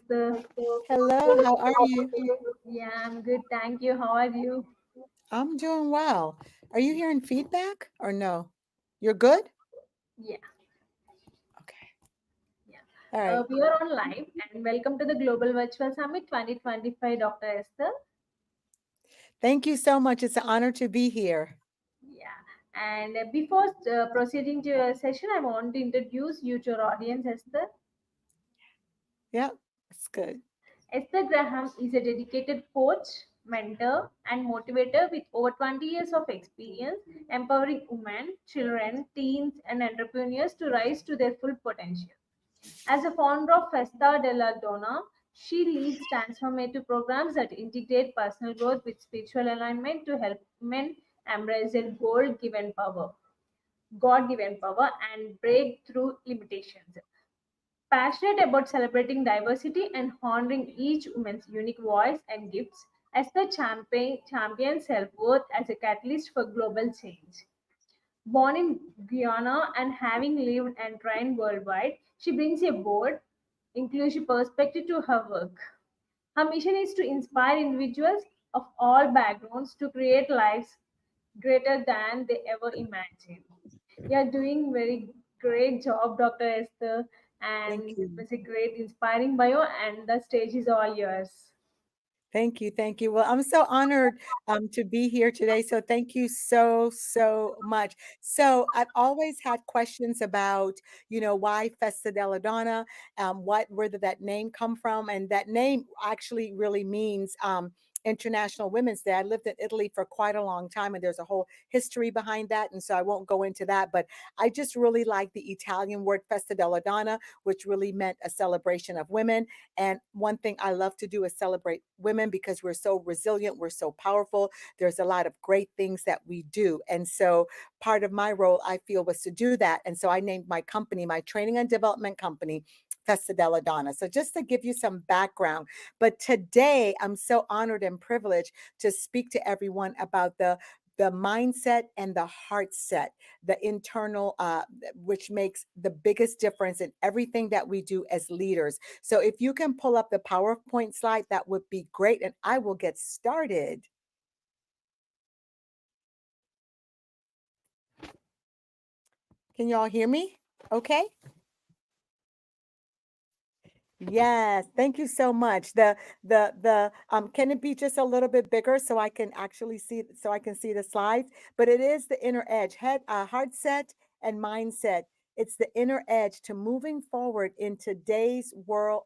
Esther. Hello, how are you? Yeah, I'm good. Thank you. How are you? I'm doing well. Are you hearing feedback or no? You're good? Yeah, Okay. yeah. All right. We are on live and welcome to the Global Virtual Summit 2025, Dr. Esther. Thank you so much. It's an honor to be here. Yeah, and before proceeding to your session, I want to introduce you to our audience, Esther. Yep, it's good. Esther Graham is a dedicated coach, mentor, and motivator with over 20 years of experience empowering women, children, teens, and entrepreneurs to rise to their full potential. As a founder of Festa de la Donna, she leads transformative programs that integrate personal growth with spiritual alignment to help men embrace their God-given power, and break through limitations. Passionate about celebrating diversity and honoring each woman's unique voice and gifts, Esther champions self-worth as a catalyst for global change. Born in Guyana and having lived and trained worldwide, she brings a bold, inclusive perspective to her work. Her mission is to inspire individuals of all backgrounds to create lives greater than they ever imagined. You are doing very great job, Dr. Esther, Thank and it you. was a great inspiring bio, and the stage is all yours. Thank you. Thank you. Well, I'm so honored to be here today. So thank you so much. So I've always had questions about, why Festa della Donna, where did that name come from? And that name actually really means International Women's Day. I lived in Italy for quite a long time, and there's a whole history behind that. And so I won't go into that, but I just really like the Italian word Festa della Donna, which really meant a celebration of women. And one thing I love to do is celebrate women because we're so resilient, we're so powerful. There's a lot of great things that we do. And so part of my role, I feel, was to do that. And so I named my company, my training and development company, Festa della Donna. So just to give you some background, but today I'm so honored and privileged to speak to everyone about the mindset and the heart set, the internal, which makes the biggest difference in everything that we do as leaders. So if you can pull up the PowerPoint slide, that would be great. And I will get started. Can you all hear me? Okay. Yes, thank you so much. The can it be just a little bit bigger so I can actually see the slides? But it is the inner edge, heart set and mindset. It's the inner edge to moving forward in today's world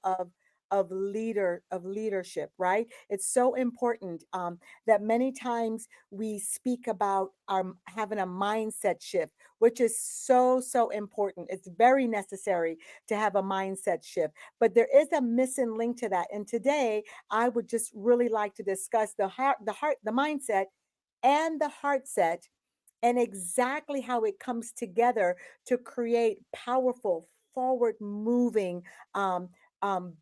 of leadership, right? It's so important that many times we speak about our having a mindset shift, which is so important. It's very necessary to have a mindset shift, but there is a missing link to that. And today, I would just really like to discuss the mindset and the heart set and exactly how it comes together to create powerful, forward moving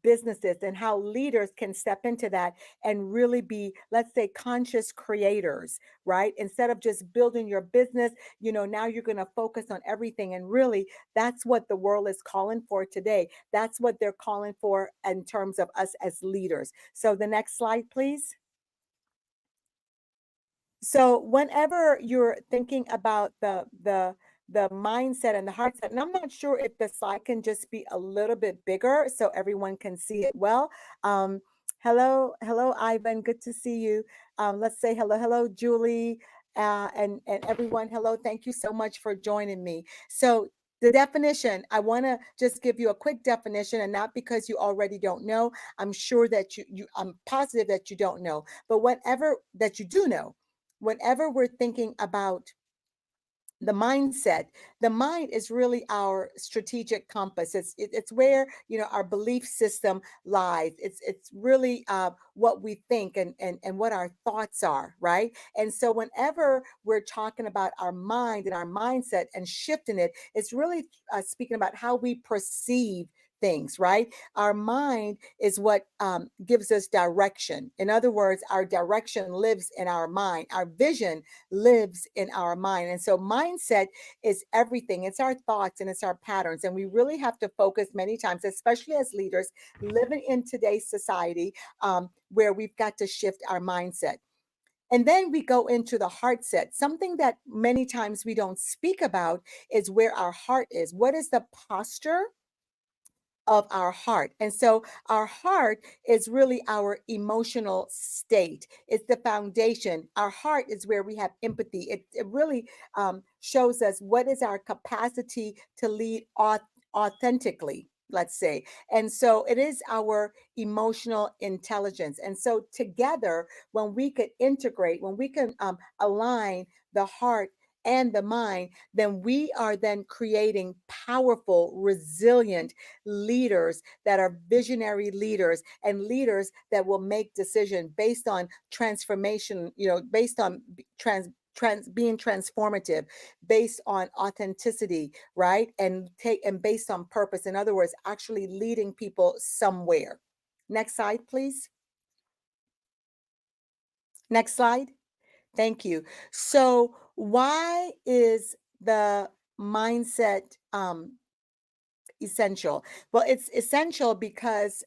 businesses and how leaders can step into that and really be, let's say, conscious creators, right? Instead of just building your business, now you're going to focus on everything. And really, that's what the world is calling for today. That's what they're calling for in terms of us as leaders. So the next slide, please. So whenever you're thinking about the mindset and the heart set, and I'm not sure if the slide can just be a little bit bigger so everyone can see it well. Hello, Ivan. Good to see you. Let's say hello, Julie, and everyone. Hello, thank you so much for joining me. So the definition, I want to just give you a quick definition, and not because you already don't know. I'm sure that I'm positive that you don't know, but whatever that you do know, whenever we're thinking about the mindset, the mind is really our strategic compass. It's where our belief system lies. It's really what we think and what our thoughts are, right? And so whenever we're talking about our mind and our mindset and shifting it, it's really speaking about how we perceive things, right? Our mind is what gives us direction. In other words, our direction lives in our mind. Our vision lives in our mind. And so mindset is everything. It's our thoughts and it's our patterns. And we really have to focus many times, especially as leaders living in today's society, where we've got to shift our mindset. And then we go into the heart set. Something that many times we don't speak about is where our heart is. What is the posture of our heart? And so our heart is really our emotional state. It's the foundation. Our heart is where we have empathy. It really shows us what is our capacity to lead authentically, let's say. And so it is our emotional intelligence. And so together, when we could integrate, when we can align the heart and the mind, then we are then creating powerful, resilient leaders that are visionary leaders and leaders that will make decisions based on transformation, based on being transformative, based on authenticity, right? And based on purpose. In other words, actually leading people somewhere. Next slide, please. Next slide. Thank you. So why is the mindset essential? Well, it's essential because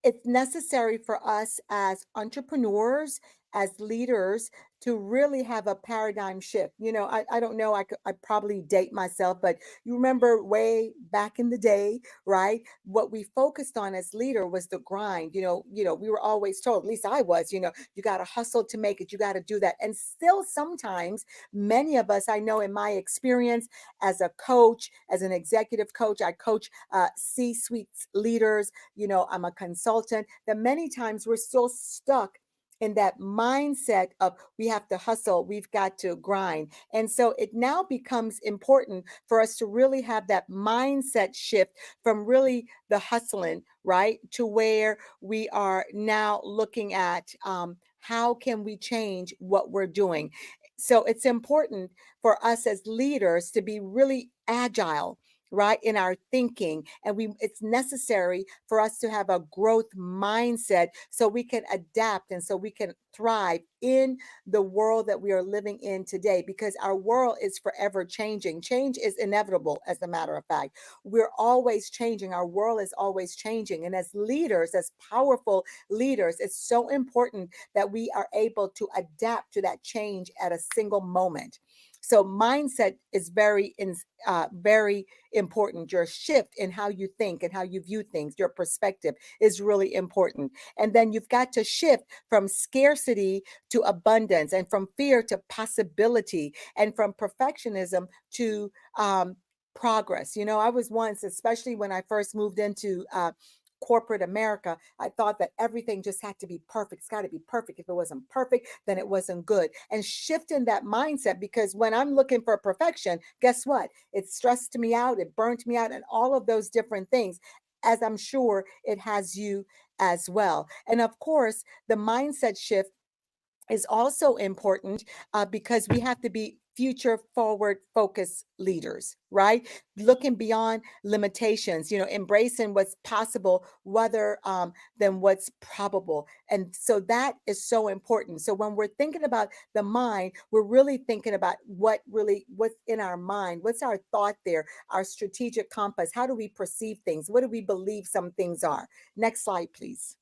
it's necessary for us as entrepreneurs, as leaders, to really have a paradigm shift. I don't know, I probably date myself, but you remember way back in the day, right? What we focused on as leader was the grind. We were always told, at least I was, you got to hustle to make it, you got to do that. And still sometimes, many of us, I know in my experience as a coach, as an executive coach, I coach C-suite leaders, I'm a consultant, that many times we're still stuck in that mindset of we have to hustle, we've got to grind. And so it now becomes important for us to really have that mindset shift from really the hustling, right, to where we are now looking at how can we change what we're doing. So it's important for us as leaders to be really agile, right, in our thinking. And it's necessary for us to have a growth mindset so we can adapt and so we can thrive in the world that we are living in today, because our world is forever changing. Change is inevitable, as a matter of fact. We're always changing. Our world is always changing. And as leaders, as powerful leaders, it's so important that we are able to adapt to that change at a single moment. So mindset is very important. Your shift in how you think and how you view things, your perspective is really important. And then you've got to shift from scarcity to abundance, and from fear to possibility, and from perfectionism to progress. I was once, especially when I first moved into corporate America, I thought that everything just had to be perfect. It's got to be perfect. If it wasn't perfect, then it wasn't good. And shifting that mindset, because when I'm looking for perfection, guess what? It stressed me out, it burnt me out, and all of those different things, as I'm sure it has you as well. And of course, the mindset shift is also important because we have to be future forward focused leaders, right? Looking beyond limitations, embracing what's possible rather than what's probable. And so that is so important. So when we're thinking about the mind, we're really thinking about what's in our mind, what's our thought there, our strategic compass, how do we perceive things, what do we believe some things are. Next slide, please.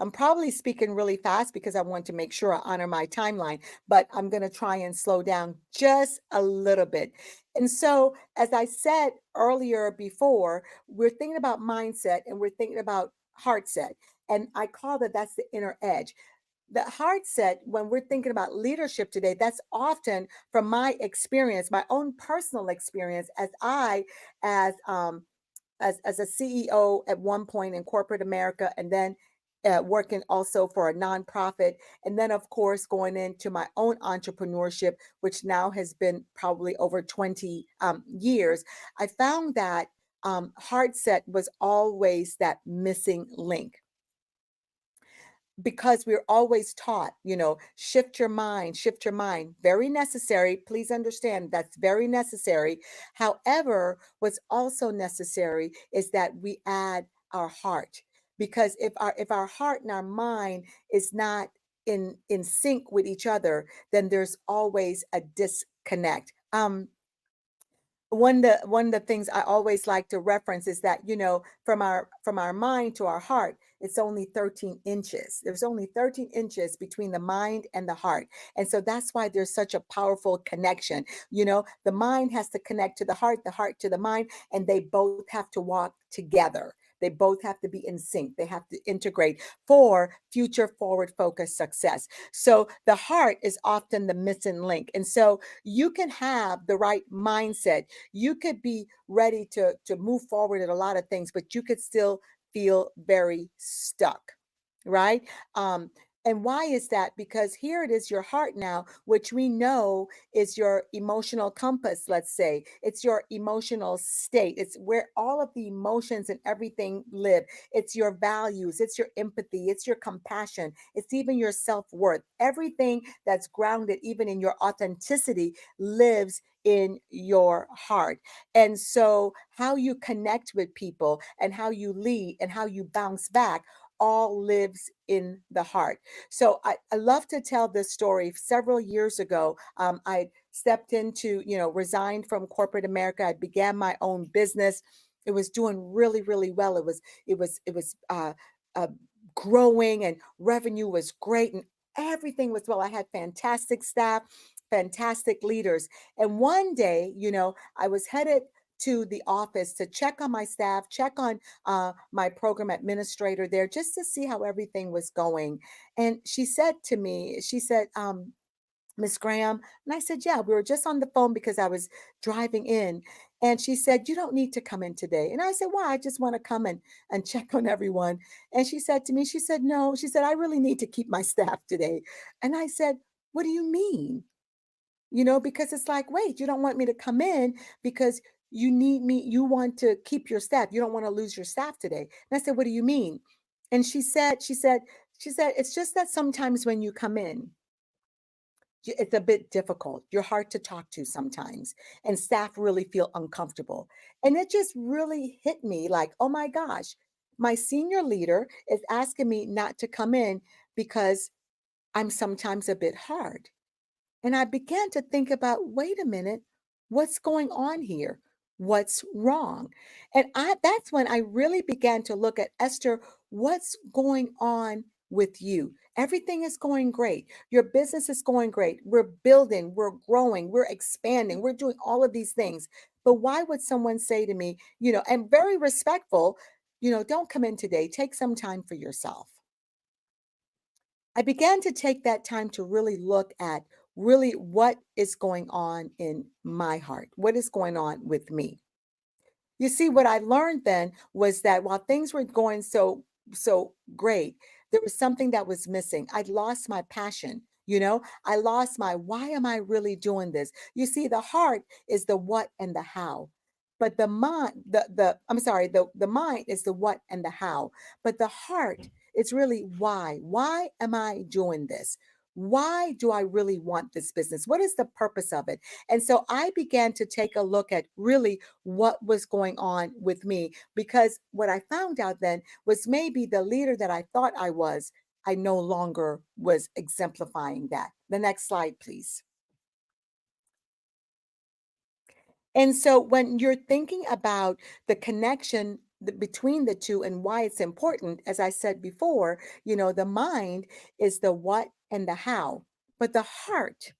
I'm probably speaking really fast because I want to make sure I honor my timeline, but I'm going to try and slow down just a little bit. And so, as I said earlier before, we're thinking about mindset and we're thinking about heart set. And I call that's the inner edge. The heart set, when we're thinking about leadership today, that's often from my experience, my own personal experience, as a CEO at one point in corporate America, and then working also for a nonprofit, and then of course going into my own entrepreneurship, which now has been probably over 20 years. I found that heart set was always that missing link. because we're always taught, shift your mind, shift your mind. Very necessary. Please understand that's very necessary. However, what's also necessary is that we add our heart, because if our heart and our mind is not in sync with each other, then there's always a disconnect. One of the things I always like to reference is that, from our mind to our heart, it's only 13 inches. There's only 13 inches between the mind and the heart. And so that's why there's such a powerful connection. The mind has to connect to the heart to the mind, and they both have to walk together. They both have to be in sync. They have to integrate for future forward focused success. So the heart is often the missing link. And so you can have the right mindset. You could be ready to move forward in a lot of things, but you could still feel very stuck, right? And why is that? Because here it is, your heart now, which we know is your emotional compass, let's say. It's your emotional state. It's where all of the emotions and everything live. It's your values, it's your empathy, it's your compassion, it's even your self-worth. Everything that's grounded even in your authenticity lives in your heart. And so how you connect with people and how you lead and how you bounce back all lives in the heart. So I love to tell this story. Several years ago, I stepped into, resigned from corporate America. I began my own business. It was doing really, really well. It was growing, and revenue was great, and everything was well. I had fantastic staff, fantastic leaders. And one day, I was headed to the office to check on my staff, check on my program administrator there, just to see how everything was going. And she said to me, she said, Miss Graham. And I said, yeah, we were just on the phone because I was driving in. And she said, you don't need to come in today. And I said, why? I just want to come and check on everyone. And she said to me, she said, no, she said, I really need to keep my staff today. And I said, what do you mean? Because it's like, wait, you don't want me to come in because you need me, you want to keep your staff. You don't want to lose your staff today. And I said, what do you mean? And she said, it's just that sometimes when you come in, it's a bit difficult. You're hard to talk to sometimes, and staff really feel uncomfortable. And it just really hit me like, oh my gosh, my senior leader is asking me not to come in because I'm sometimes a bit hard. And I began to think about, wait a minute, what's going on here? What's wrong? And that's when I really began to look at, Esther, what's going on with you? Everything is going great. Your business is going great. We're building, we're growing, we're expanding, we're doing all of these things. But why would someone say to me, and very respectful, don't come in today, take some time for yourself? I began to take that time to really look at really what is going on in my heart, what is going on with me. You see, what I learned then was that while things were going so great, there was something that was missing. I'd lost my passion. I lost my, why am I really doing this? You see, the heart is the what and the how. But the mind, I'm sorry, the mind is the what and the how. But the heart is really why. Why am I doing this? Why do I really want this business? What is the purpose of it? And so I began to take a look at really what was going on with me, because what I found out then was maybe the leader that I thought I was, I no longer was exemplifying that. The next slide, please. And so when you're thinking about the connection between the two and why it's important, as I said before, the mind is the what and the how, but the heart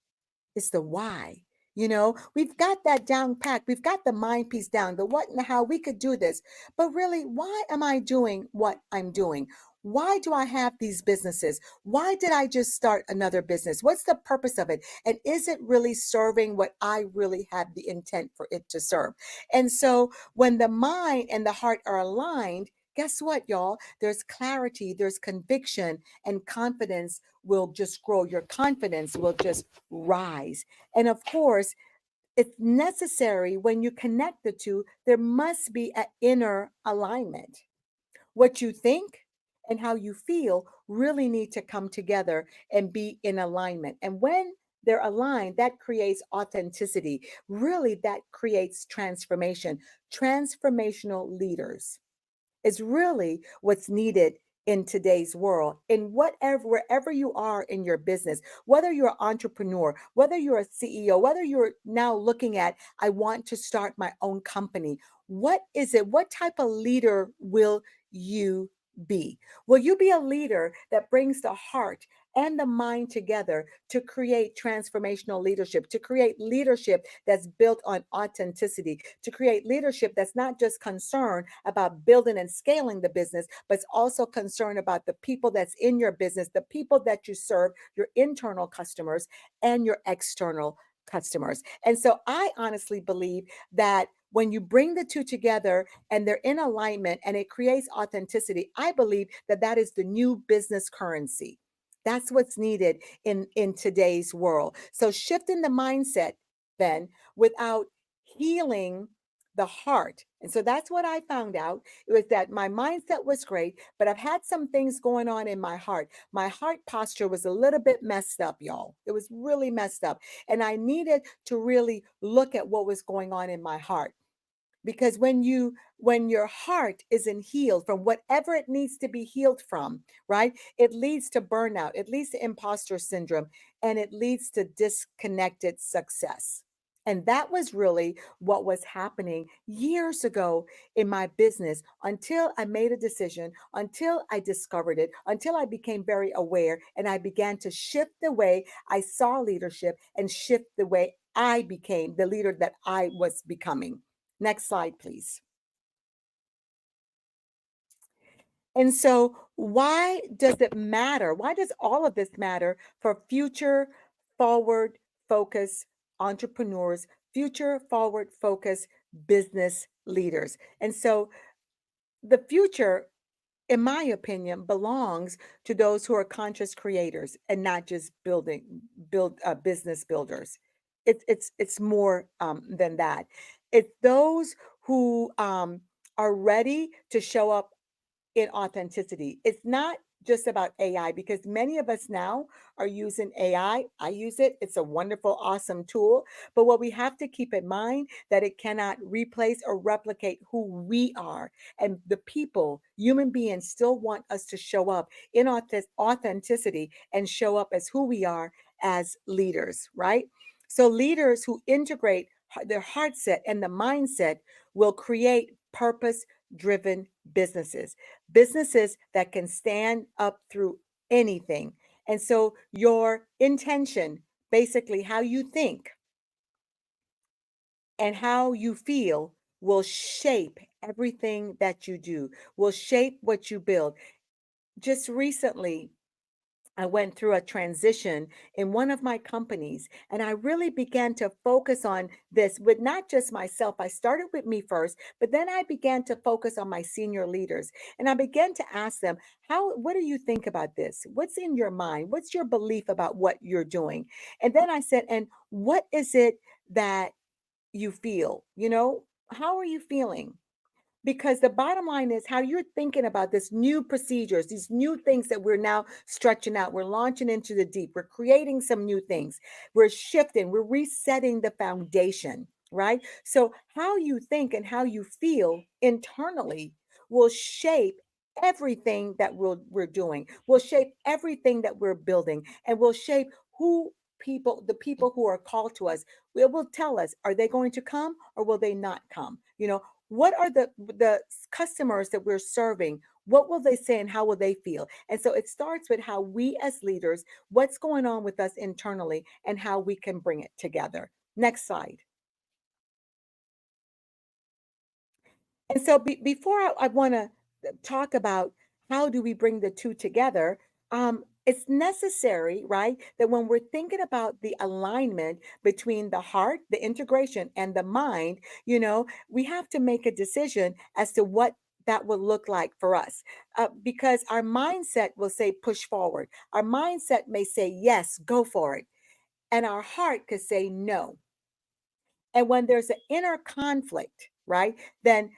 is the why. We've got that down packed. We've got the mind piece down, the what and the how. We could do this. But really, why am I doing what I'm doing? Why do I have these businesses? Why did I just start another business? What's the purpose of it? And is it really serving what I really had the intent for it to serve? And so when the mind and the heart are aligned, guess what, y'all? There's clarity, there's conviction, and confidence will just grow. Your confidence will just rise. And of course, it's necessary when you connect the two, there must be an inner alignment. What you think and how you feel really need to come together and be in alignment. And when they're aligned, that creates authenticity. Really, that creates transformation. Transformational leaders is really what's needed in today's world. In whatever, wherever you are in your business, whether you're an entrepreneur, whether you're a CEO, whether you're now looking at, I want to start my own company. What is it? What type of leader will you be? Will you be a leader that brings the heart and the mind together to create transformational leadership, to create leadership that's built on authenticity, to create leadership that's not just concerned about building and scaling the business, but it's also concerned about the people that's in your business, the people that you serve, your internal customers and your external customers. And so I honestly believe that when you bring the two together and they're in alignment and it creates authenticity, I believe that that is the new business currency. That's what's needed in today's world. So shifting the mindset then without healing the heart. And so that's what I found out. It was that my mindset was great, but I've had some things going on in my heart. My heart posture was a little bit messed up, y'all. It was really messed up. And I needed to really look at what was going on in my heart, because when your heart isn't healed from whatever it needs to be healed from, right, it leads to burnout, it leads to imposter syndrome, and it leads to disconnected success. And that was really what was happening years ago in my business, until I made a decision, until I discovered it, until I became very aware, and I began to shift the way I saw leadership and shift the way I became the leader that I was becoming. Next slide, please. And so, why does it matter? Why does all of this matter for future forward focus entrepreneurs, future forward focus business leaders? And so, the future, in my opinion, belongs to those who are conscious creators and not just build business builders. It's more than that. It's those who are ready to show up in authenticity. It's not just about AI, because many of us now are using AI. I use it. It's a wonderful, awesome tool. But what we have to keep in mind that it cannot replace or replicate who we are. And the people, human beings, still want us to show up in authenticity and show up as who we are as leaders, right? So leaders who integrate their heart set and the mindset will create purpose driven businesses, businesses that can stand up through anything. And so your intention, basically how you think and how you feel, will shape everything that you do, will shape what you build. Just recently, I went through a transition in one of my companies, and I really began to focus on this with not just myself. I started with me first, but then I began to focus on my senior leaders. And I began to ask them, what do you think about this? What's in your mind? What's your belief about what you're doing? And then I said, and what is it that you feel? How are you feeling? Because the bottom line is how you're thinking about this new procedures, these new things that we're now stretching out. We're launching into the deep. We're creating some new things. We're shifting. We're resetting the foundation, right? So how you think and how you feel internally will shape everything that we're doing, will shape everything that we're building, and will shape the people who are called to us. It will tell us, are they going to come or will they not come? What are the customers that we're serving? What will they say and how will they feel? And so it starts with how we as leaders, what's going on with us internally and how we can bring it together. Next slide. And so before I want to talk about how do we bring the two together, it's necessary, right, that when we're thinking about the alignment between the heart, the integration, and the mind, we have to make a decision as to what that will look like for us. Because our mindset will say push forward. Our mindset may say yes, go for it. And our heart could say no. And when there's an inner conflict, right, then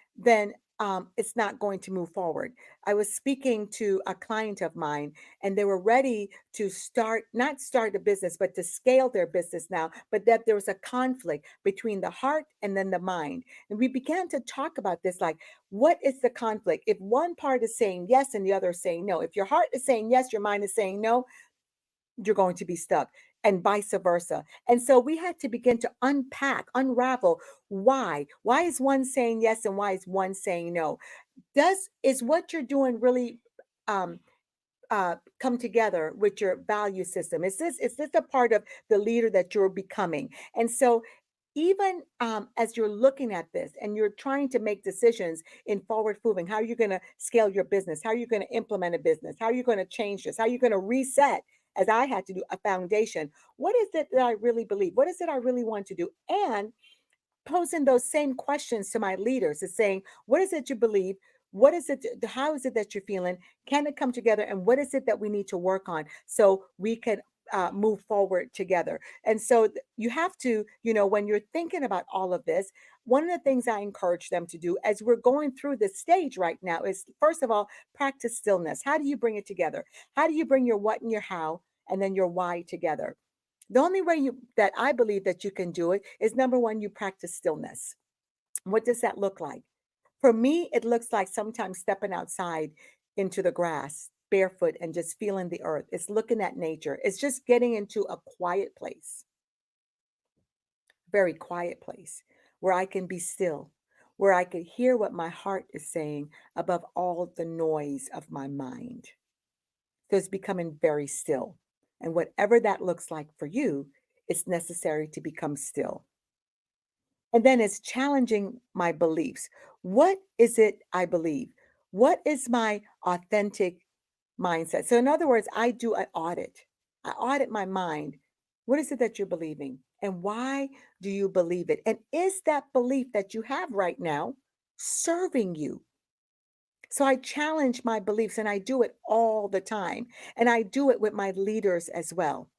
it's not going to move forward. I was speaking to a client of mine, and they were ready to not start a business, but to scale their business now, but that there was a conflict between the heart and then the mind. And we began to talk about this, like, what is the conflict? If one part is saying yes and the other is saying no, if your heart is saying yes, your mind is saying no, you're going to be stuck, and vice versa. And so we had to begin to unravel why. Why is one saying yes and why is one saying no? Is what you're doing really um, come together with your value system? Is this a part of the leader that you're becoming? And so even as you're looking at this and you're trying to make decisions in forward moving, how are you going to scale your business? How are you going to implement a business? How are you going to change this? How are you going to reset, as I had to do, a foundation? What is it that I really believe? What is it I really want to do? And posing those same questions to my leaders, is saying, what is it you believe? What is it? How is it that you're feeling? Can it come together? And what is it that we need to work on so we can move forward together? And so you have to, when you're thinking about all of this, one of the things I encourage them to do as we're going through this stage right now is, first of all, practice stillness. How do you bring it together? How do you bring your what and your how and then your why together? The only way that I believe that you can do it is, number one, you practice stillness. What does that look like? For me, it looks like sometimes stepping outside into the grass barefoot and just feeling the earth. It's looking at nature. It's just getting into a quiet place, very quiet place where I can be still, where I can hear what my heart is saying above all the noise of my mind. So it's becoming very still. And whatever that looks like for you, it's necessary to become still. And then it's challenging my beliefs. What is it I believe? What is my authentic mindset? So, in other words, I do an audit. I audit my mind. What is it that you're believing? And why do you believe it? And is that belief that you have right now serving you? So I challenge my beliefs, and I do it all the time. And I do it with my leaders as well.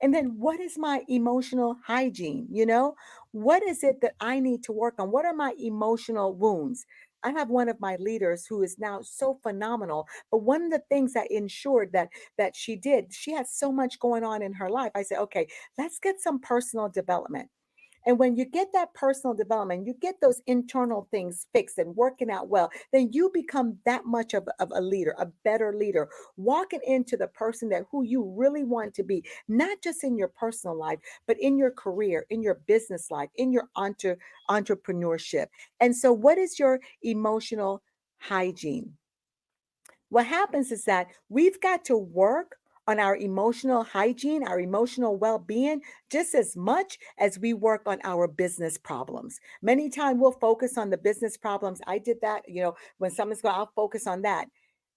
And then what is my emotional hygiene? What is it that I need to work on? What are my emotional wounds? I have one of my leaders who is now so phenomenal, but one of the things that ensured that she had so much going on in her life. I said, okay, let's get some personal development. And when you get that personal development, you get those internal things fixed and working out well, then you become that much of a leader, a better leader, walking into the person that who you really want to be, not just in your personal life, but in your career, in your business life, in your entrepreneurship. And so what is your emotional hygiene? What happens is that we've got to work on our emotional hygiene, our emotional well-being, just as much as we work on our business problems. Many times we'll focus on the business problems. I did that, when someone's going, I'll focus on that.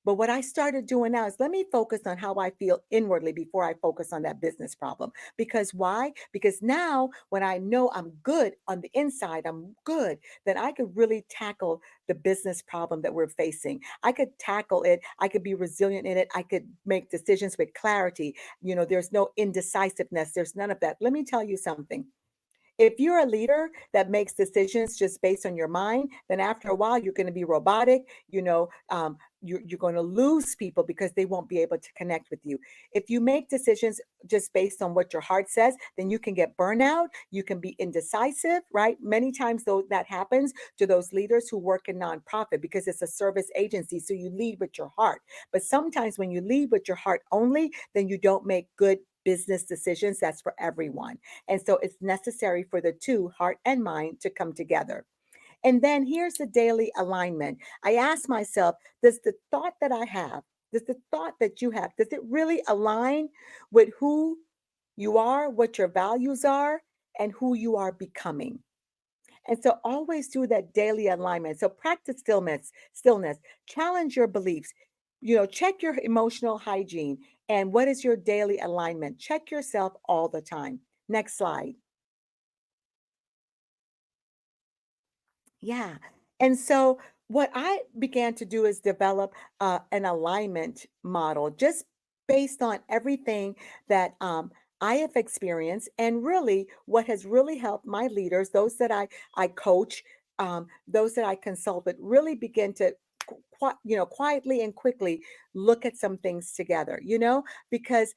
But what I started doing now is, let me focus on how I feel inwardly before I focus on that business problem. Because why? Because now when I know I'm good on the inside, I'm good, then I could really tackle the business problem that we're facing. I could tackle it. I could be resilient in it. I could make decisions with clarity. There's no indecisiveness. There's none of that. Let me tell you something. If you're a leader that makes decisions just based on your mind, then after a while you're going to be robotic. You're going to lose people because they won't be able to connect with you. If you make decisions just based on what your heart says, then you can get burnout. You can be indecisive, right? Many times, though, that happens to those leaders who work in nonprofit because it's a service agency. So you lead with your heart. But sometimes when you lead with your heart only, then you don't make good business decisions. That's for everyone. And so it's necessary for the two, heart and mind, to come together. And then here's the daily alignment. I ask myself, does the thought that I have, does the thought that you have, does it really align with who you are, what your values are, and who you are becoming? And so always do that daily alignment. So practice stillness, challenge your beliefs, check your emotional hygiene. And what is your daily alignment? Check yourself all the time. Next slide. Yeah. And so what I began to do is develop an alignment model just based on everything that I have experienced, and really what has really helped my leaders, those that I coach, those that I consult with really begin to quietly and quickly look at some things together, because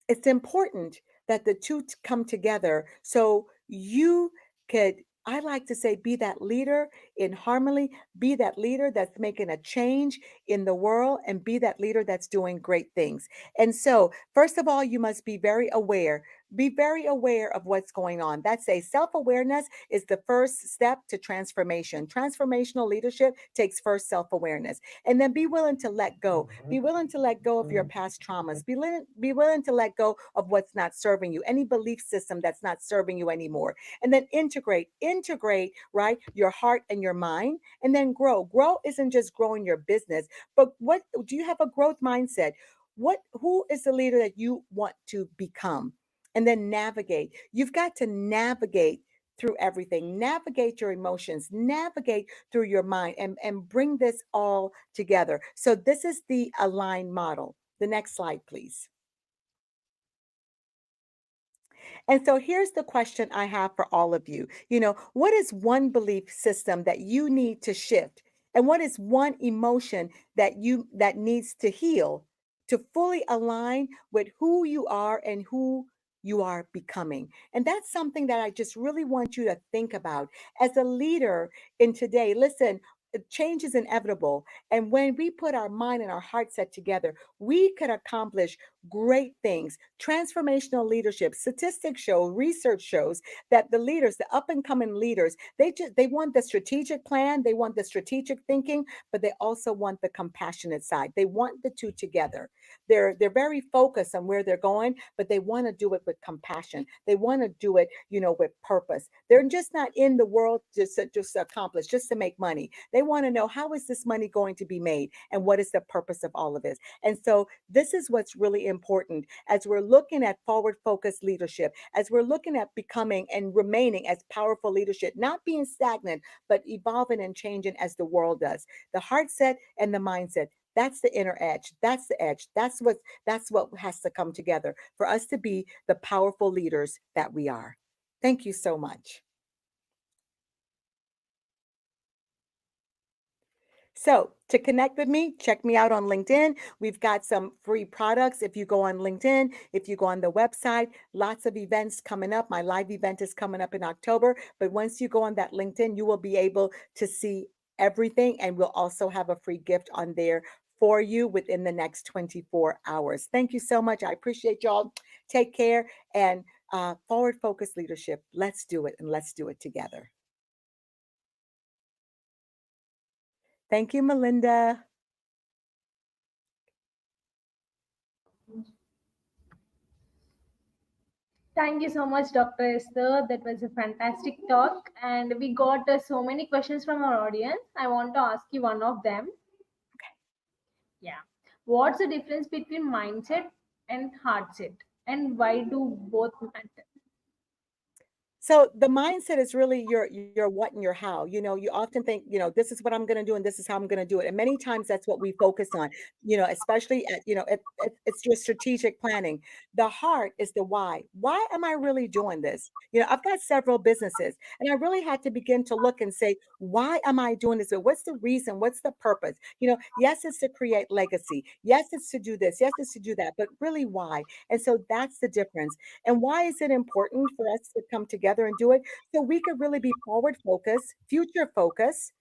it's important that the two come together so you could, I like to say, be that leader in harmony, be that leader that's making a change in the world, and be that leader that's doing great things. And so, first of all, you must be very aware. Be very aware of what's going on. That's a self-awareness is the first step to transformation. Transformational leadership takes first self-awareness. And then be willing to let go. Be willing to let go of your past traumas. Be willing to let go of what's not serving you, any belief system that's not serving you anymore. And then integrate, right, your heart and your mind, and then grow. Grow isn't just growing your business, but what do you have a growth mindset? Who is the leader that you want to become? And then navigate. You've got to navigate through everything, navigate your emotions, navigate through your mind, and bring this all together. So this is the aligned model. The next slide, please. And so here's the question I have for all of you. What is one belief system that you need to shift? And what is one emotion that needs to heal to fully align with who you are and who you are becoming? And that's something that I just really want you to think about as a leader in today. Listen, change is inevitable. And when we put our mind and our heart set together, we could accomplish great things. Transformational leadership, statistics show, research shows that the leaders, the up and coming leaders, they want the strategic plan, they want the strategic thinking, but they also want the compassionate side. They want the two together. They're very focused on where they're going, but they want to do it with compassion. They want to do it, with purpose. They're just not in the world just to accomplish, just to make money. They want to know, how is this money going to be made, and what is the purpose of all of this? And so this is what's really important as we're looking at forward focused leadership, as we're looking at becoming and remaining as powerful leadership, not being stagnant, but evolving and changing as the world does. The heart set and the mindset. That's the inner edge. That's the edge. That's what has to come together for us to be the powerful leaders that we are. Thank you so much. So to connect with me, check me out on LinkedIn. We've got some free products. If you go on LinkedIn, if you go on the website, lots of events coming up. My live event is coming up in October. But once you go on that LinkedIn, you will be able to see everything. And we'll also have a free gift on there for you within the next 24 hours. Thank you so much. I appreciate y'all. Take care, and forward focused leadership. Let's do it, and let's do it together. Thank you, Melinda. Thank you so much, Dr. Esther. That was a fantastic talk. And we got so many questions from our audience. I want to ask you one of them. Yeah. What's the difference between mindset and heart set? And why do both matter? So the mindset is really your what and your how. You often think, this is what I'm going to do and this is how I'm going to do it. And many times that's what we focus on, especially at, it's your strategic planning. The heart is the why. Why am I really doing this? I've got several businesses, and I really had to begin to look and say, why am I doing this? What's the reason? What's the purpose? Yes, it's to create legacy. Yes, it's to do this. Yes, it's to do that. But really, why? And so that's the difference. And why is it important for us to come together and do it? So we could really be forward focused, future focused,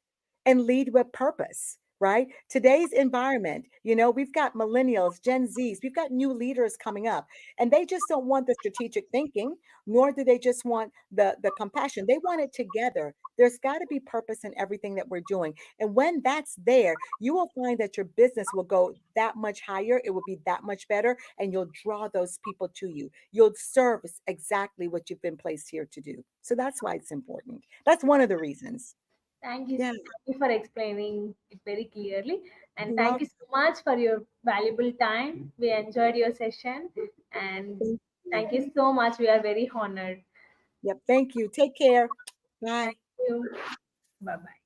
and lead with purpose, right? Today's environment, we've got millennials, Gen Zs, we've got new leaders coming up, and they just don't want the strategic thinking, nor do they just want the compassion. They want it together. There's got to be purpose in everything that we're doing. And when that's there, you will find that your business will go that much higher. It will be that much better, and you'll draw those people to you. You'll serve exactly what you've been placed here to do. So that's why it's important. That's one of the reasons. Thank you. Yeah. Thank you for explaining it very clearly. And You're thank welcome. you so much for your valuable time. We enjoyed your session. And Thank thank you. you so much. We are very honored. Yep. Thank you. Take care. Thank Bye. you. Bye bye.